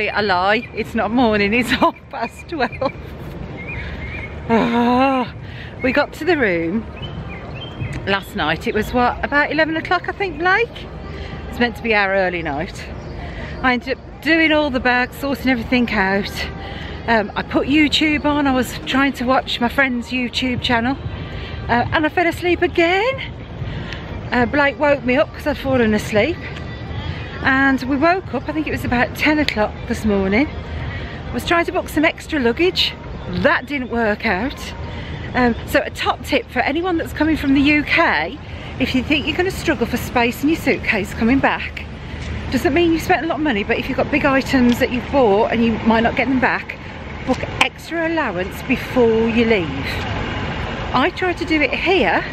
actually a lie. It's not morning, it's 12:30. We got to the room last night. It was what, about 11 o'clock I think, Blake? It's meant to be our early night. I ended up doing all the bags, sorting everything out. I put YouTube on. I was trying to watch my friend's YouTube channel and I fell asleep again. Blake woke me up because I'd fallen asleep, and we woke up, I think it was about 10 o'clock this morning. I was trying to book some extra luggage. That didn't work out. So a top tip for anyone that's coming from the UK, if you think you're going to struggle for space in your suitcase coming back, doesn't mean you spent a lot of money, but if you've got big items that you've bought and you might not get them back, book extra allowance before you leave. I tried to do it here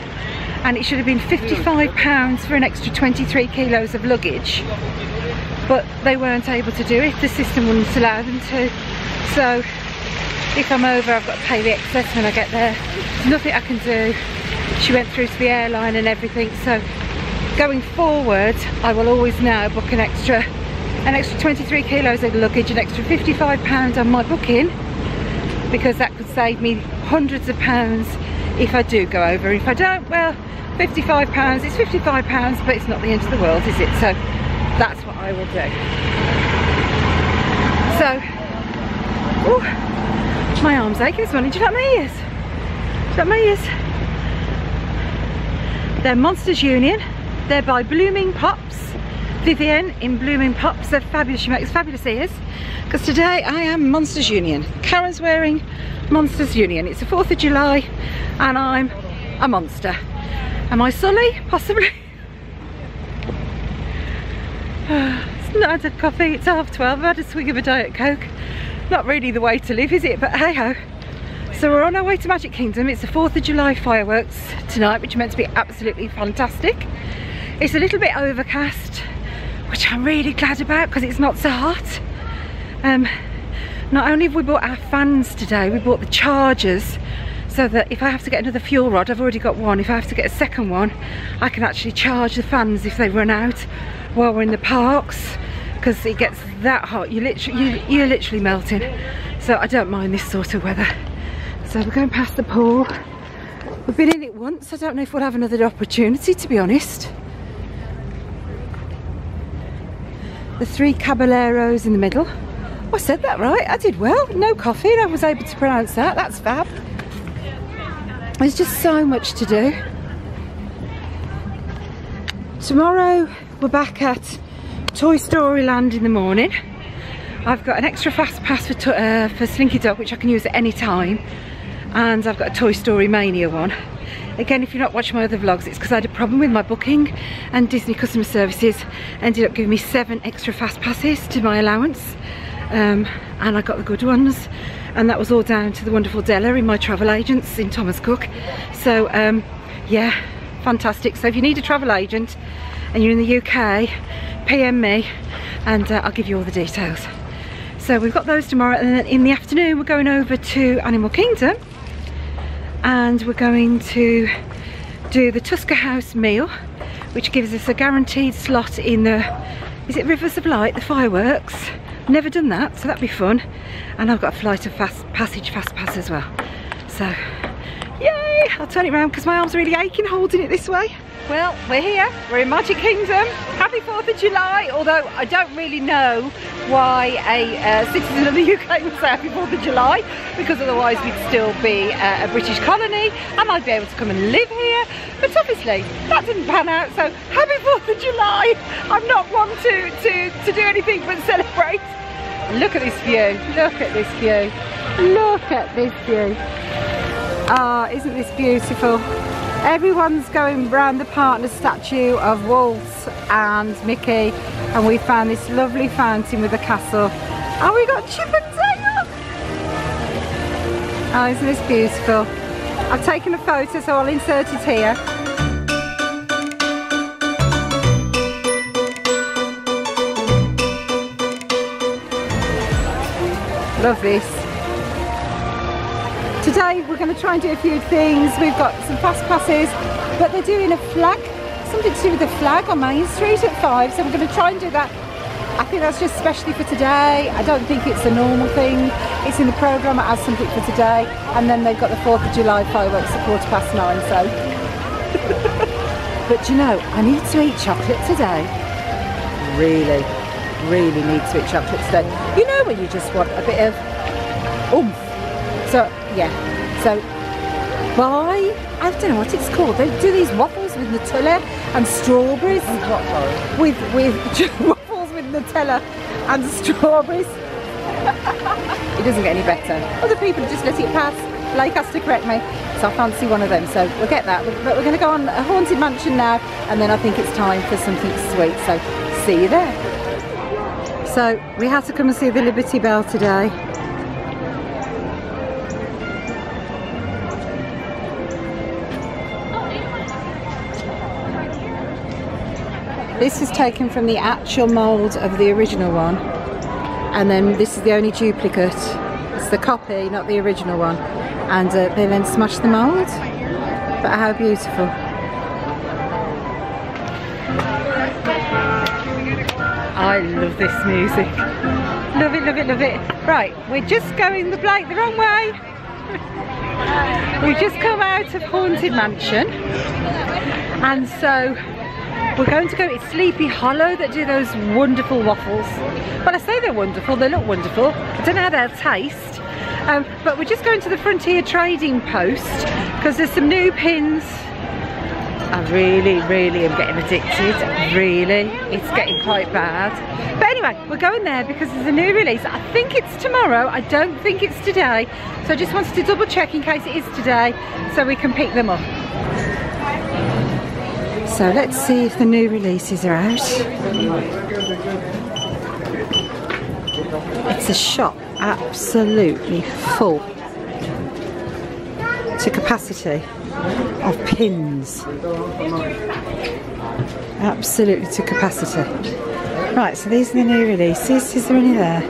and it should have been £55 for an extra 23 kilos of luggage, but they weren't able to do it. The system wouldn't allow them to. So if I'm over, I've got to pay the excess when I get there. There's nothing I can do. She went through to the airline and everything, so going forward I will always now book an extra 23 kilos of luggage, an extra £55 on my booking, because that could save me hundreds of pounds if I do go over. If I don't, well, £55, it's £55, but it's not the end of the world, is it? So that's what I will do. So, oh, my arm's aching this morning. Do you know what my ears? Do you know what my ears? They're Monsters Union. They're by Blooming Pops. Vivienne in Blooming Pops. They're fabulous. She makes fabulous ears. Because today I am Monsters Union. Karen's wearing Monsters Union. It's the 4th of July and I'm a monster. Am I Sully? Possibly. It's not had a coffee. It's 12:30. I've had a swig of a Diet Coke. Not really the way to live, is it? But hey ho. So we're on our way to Magic Kingdom. It's the 4th of July fireworks tonight, which are meant to be absolutely fantastic. It's a little bit overcast, which I'm really glad about because it's not so hot. Not only have we bought our fans today, we bought the chargers, so that if I have to get another fuel rod, I've already got one. If I have to get a second one, I can actually charge the fans if they run out while we're in the parks, because it gets that hot. You're literally melting. So I don't mind this sort of weather. So we're going past the pool. We've been in it once. I don't know if we'll have another opportunity, to be honest. The 3 Caballeros in the middle. Oh, I said that right. I did well. No coffee, and I was able to pronounce that. That's fab. There's just so much to do. Tomorrow we're back at Toy Story Land in the morning. I've got an extra fast pass for Slinky Dog, which I can use at any time, and I've got a Toy Story Mania one. Again, if you're not watching my other vlogs, it's because I had a problem with my booking, and Disney Customer Services ended up giving me 7 extra fast passes to my allowance, and I got the good ones, and that was all down to the wonderful Della in my travel agents in Thomas Cook. So yeah, fantastic. So if you need a travel agent and you're in the UK, PM me and I'll give you all the details. So we've got those tomorrow, and then in the afternoon we're going over to Animal Kingdom and we're going to do the Tusker House meal, which gives us a guaranteed slot in the, is it Rivers of Light, the fireworks? Never done that, so that'd be fun. And I've got a Flight of Passage fast pass as well. So yay, I'll turn it around because my arm's really aching holding it this way. Well, we're here, we're in Magic Kingdom. Happy 4th of July, although I don't really know why a citizen of the UK would say happy 4th of July, because otherwise we'd still be a British colony and I'd be able to come and live here. But obviously that didn't pan out, so happy 4th of July. I'm not one to do anything but celebrate. Look at this view, look at this view, look at this view. Ah, isn't this beautiful? Everyone's going round the partner statue of Walt and Mickey, and we found this lovely fountain with a castle, and we got Chip and Dale. Oh, isn't this beautiful? I've taken a photo, so I'll insert it here. Love this. Today we're going to try and do a few things. We've got some fast passes, but they're doing a flag, something to do with the flag on Main Street at 5, so we're going to try and do that I think that's just specially for today. I don't think it's a normal thing. It's in the programme as something for today, and then they've got the 4th of July fireworks at 9:15, so. But you know, I need to eat chocolate today. Really need to eat chocolate today. You know when you just want a bit of oomph. So yeah, so buy, I don't know what it's called. They do these waffles with Nutella and strawberries. With waffles with Nutella and strawberries. It doesn't get any better. Other people just let it pass. Blake has to correct me, so I fancy one of them. So we'll get that. But we're going to go on a Haunted Mansion now, and then I think it's time for something sweet. So see you there. So we had to come and see the Liberty Bell today. This is taken from the actual mould of the original one, and then this is the only duplicate. It's the copy, not the original one, and they then smash the mould. But how beautiful. I love this music. Love it, love it, love it. Right, we're just going the wrong way. We've just come out of Haunted Mansion, and so we're going to go, it's Sleepy Hollow that do those wonderful waffles. Well, I say they're wonderful, they look wonderful. I don't know how they'll taste. But we're just going to the Frontier Trading Post because there's some new pins. I really am getting addicted, really. It's getting quite bad. But anyway, we're going there because there's a new release. I think it's tomorrow, I don't think it's today. So I just wanted to double check in case it is today so we can pick them up. So let's see if the new releases are out. It's a shop absolutely full to capacity of pins. Absolutely to capacity. Right, so these are the new releases. Is there any there?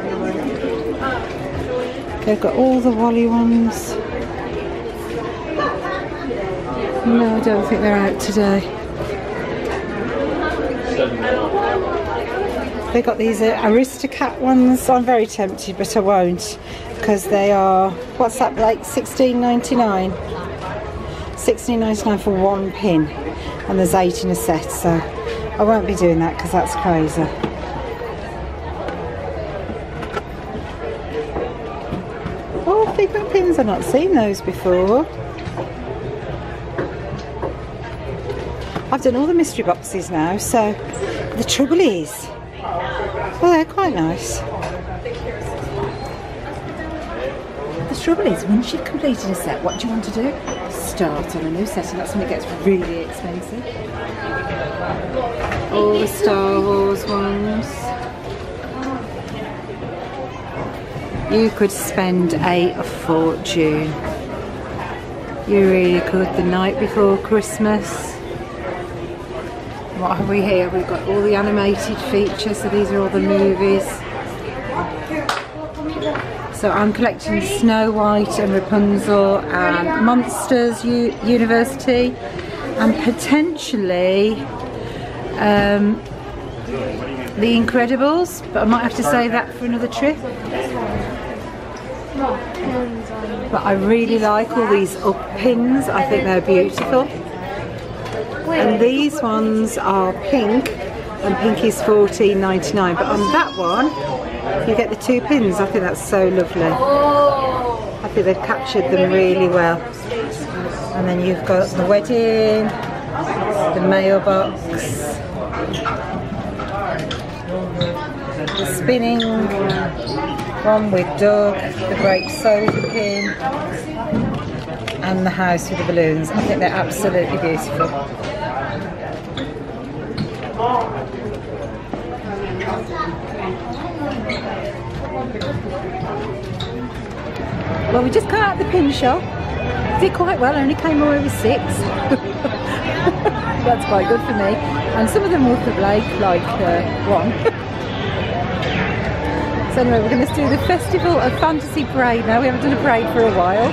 They've got all the Wally ones. No, I don't think they're out today. They got these Aristocat ones. I'm very tempted, but I won't because they are, what's that, like $16.99? $16.99 for one pin, and there's 8 in a set, so I won't be doing that because that's crazy. Oh, Figment pins, I've not seen those before. I've done all the mystery boxes now, so the trouble is, well, they're quite nice. The trouble is, once you've completed a set, what do you want to do? Start on a new set, and that's when it gets really expensive. All the Star Wars ones. You could spend a fortune. You really could, the night before Christmas. What have we here? We've got all the animated features, so these are all the movies. So I'm collecting Snow White and Rapunzel and Monsters University, and potentially The Incredibles, but I might have to save that for another trip. But I really like all these up pins, I think they're beautiful. And these ones are pink, and pink is $14.99, but on that one you get the 2 pins. I think that's so lovely. I think they've captured them really well. And then you've got the wedding, the mailbox, the spinning one with Doug, the grape soda pin, and the house with the balloons. I think they're absolutely beautiful. Well, we just got out of the pin shop. Did quite well, only came away with 6. That's quite good for me. And some of them were for Blake, like 1. So anyway, we're going to do the Festival of Fantasy Parade now. We haven't done a parade for a while.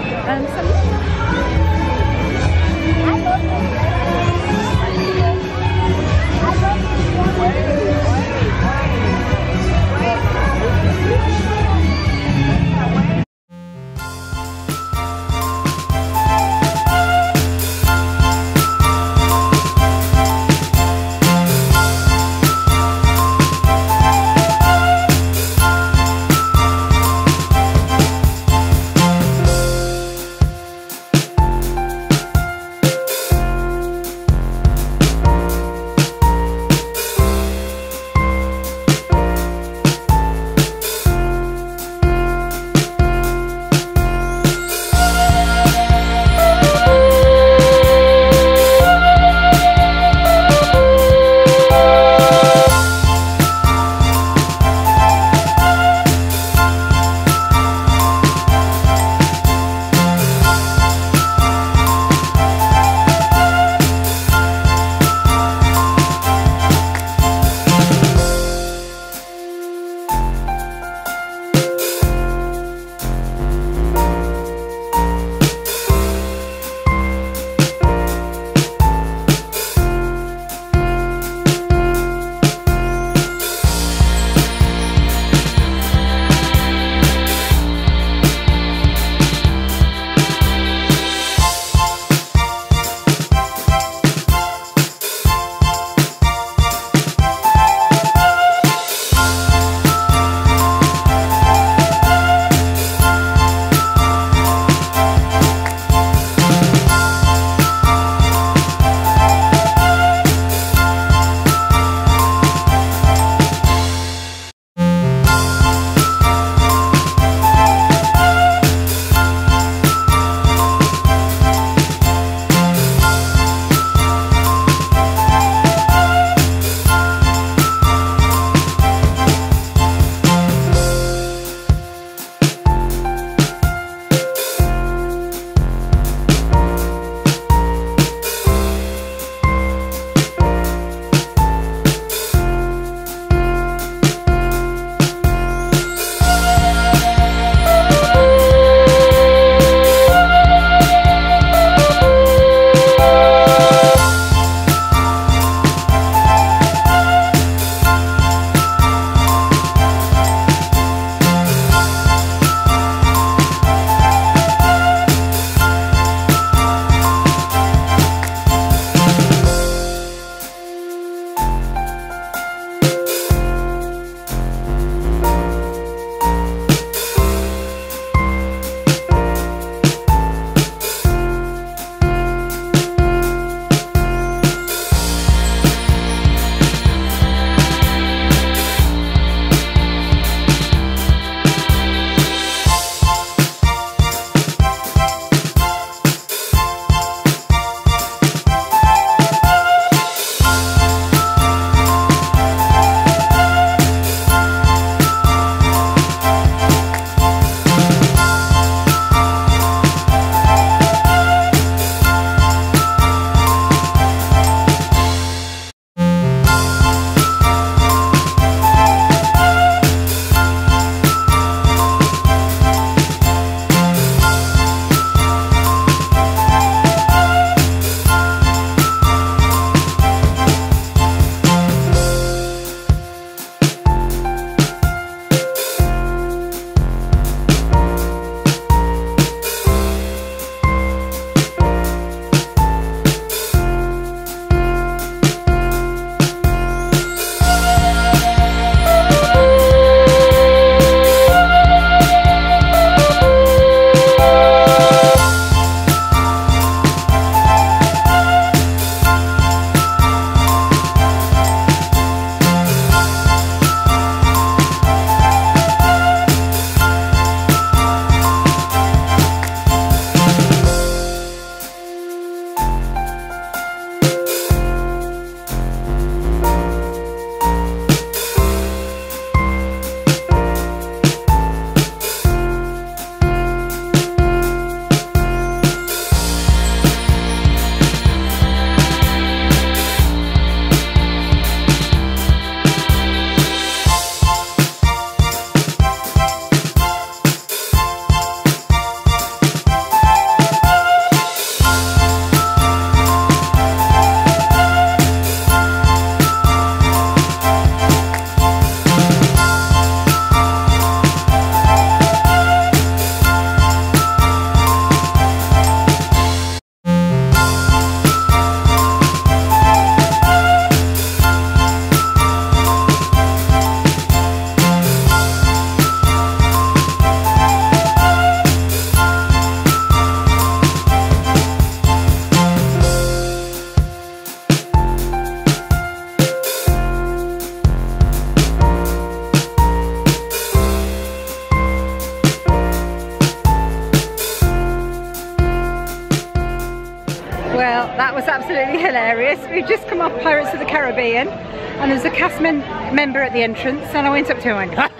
That was absolutely hilarious. We'd just come off Pirates of the Caribbean and there was a cast member at the entrance and I went up to him and went,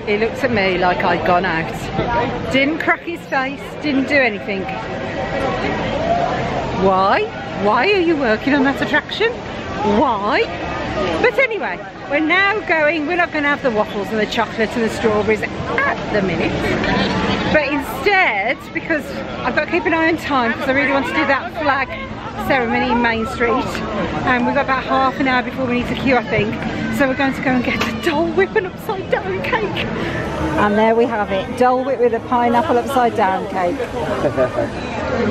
he looked at me like I'd gone out. Didn't crack his face, didn't do anything. Why? Why are you working on that attraction? Why? But anyway, we're now going, we're not going to have the waffles and the chocolate and the strawberries at the minute. But instead, because I've got to keep an eye on time because I really want to do that flag ceremony in Main Street. And we've got about half an hour before we need to queue, I think. So we're going to go and get a Dole Whip and upside down cake. And there we have it, Dole Whip with a pineapple upside down cake.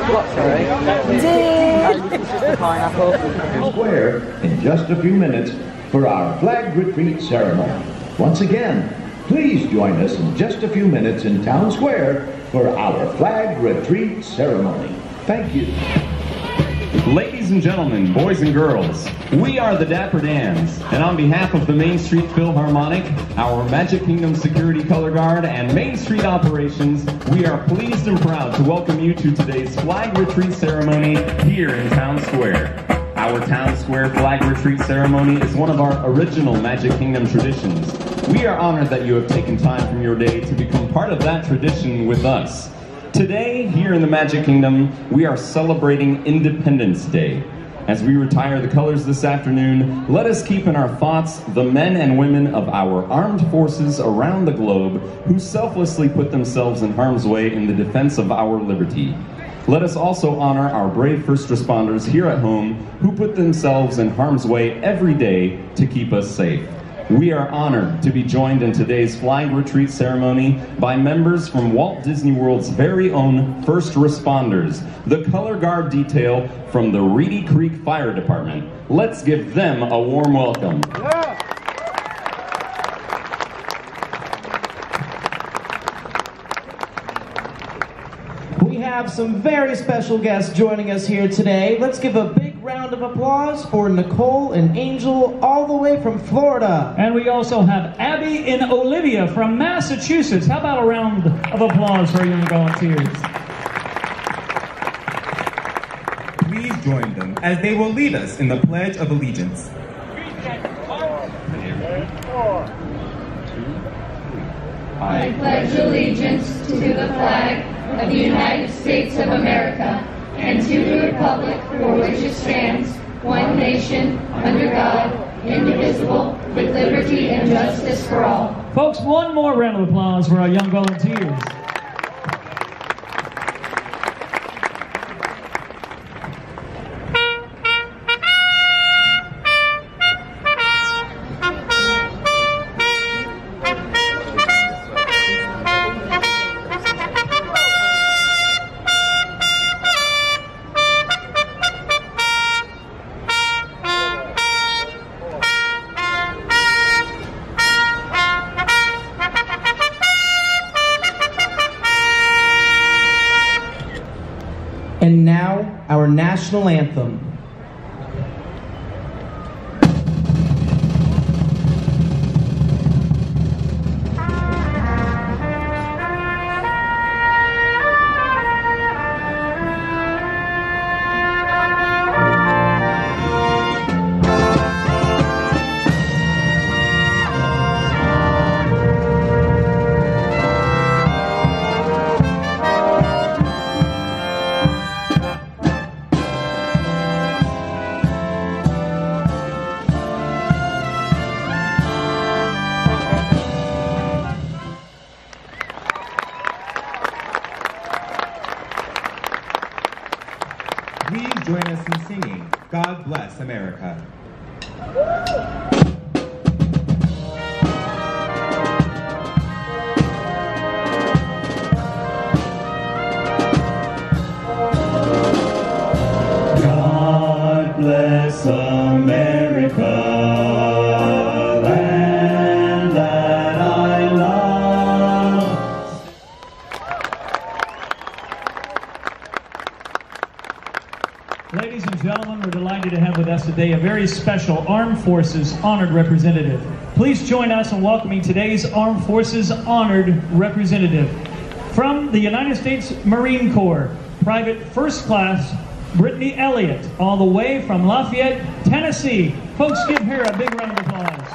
What, sorry? It's just a pineapple. Square in just a few minutes for our flag retreat ceremony. Once again, please join us in just a few minutes in Town Square for our flag retreat ceremony. Thank you. Ladies and gentlemen, boys and girls, we are the Dapper Dans, and on behalf of the Main Street Philharmonic, our Magic Kingdom Security Color Guard, and Main Street Operations, we are pleased and proud to welcome you to today's flag retreat ceremony here in Town Square. Our Town Square flag retreat ceremony is one of our original Magic Kingdom traditions. We are honored that you have taken time from your day to become part of that tradition with us. Today, here in the Magic Kingdom, we are celebrating Independence Day. As we retire the colors this afternoon, let us keep in our thoughts the men and women of our armed forces around the globe who selflessly put themselves in harm's way in the defense of our liberty. Let us also honor our brave first responders here at home who put themselves in harm's way every day to keep us safe. We are honored to be joined in today's flag retreat ceremony by members from Walt Disney World's very own first responders, the Color Guard detail from the Reedy Creek Fire Department. Let's give them a warm welcome. We have some very special guests joining us here today. Let's give a big round of applause for Nicole and Angel all the way from Florida. And we also have Abby and Olivia from Massachusetts. How about a round of applause for our young volunteers? Please join them as they will lead us in the Pledge of Allegiance. I pledge allegiance to the flag of the United States of America and to the republic for which it stands, one nation, under God, indivisible, with liberty and justice for all. Folks, one more round of applause for our young volunteers. And now, our national anthem. Please join us in singing God Bless America. God bless America, land that I love. Ladies and gentlemen, we're delighted to have with us today a very special Armed Forces Honored Representative. Please join us in welcoming today's Armed Forces Honored Representative. From the United States Marine Corps, Private First Class Brittany Elliott, all the way from Lafayette, Tennessee. Folks, give her a big round of applause.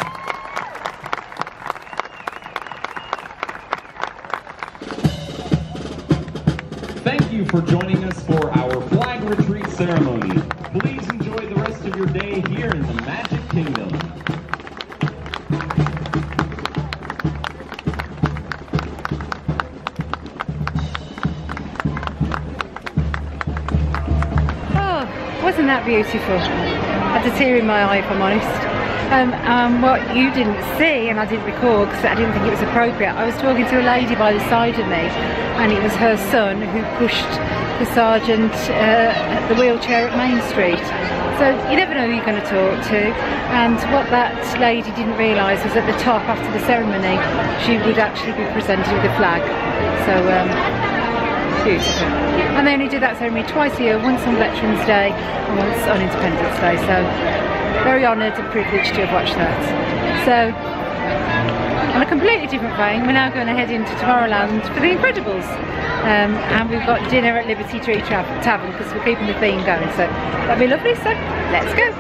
Thank you for joining us for our flag retreat ceremony. Please enjoy the rest of your day here in the Magic Kingdom. Wasn't that beautiful? I had a tear in my eye, if I'm honest. What you didn't see, and I didn't record because I didn't think it was appropriate, I was talking to a lady by the side of me, and it was her son who pushed the sergeant the wheelchair at Main Street. So you never know who you're going to talk to, and what that lady didn't realise was at the top, after the ceremony, she would actually be presented with a flag. So beautiful. And they only do that ceremony twice a year, once on Veterans Day and once on Independence Day. So very honoured and privileged to have watched that. So on a completely different vein, we're now going to head into Tomorrowland for The Incredibles. And we've got dinner at Liberty Tree Tavern because we're keeping the theme going. So that'll be lovely. So let's go.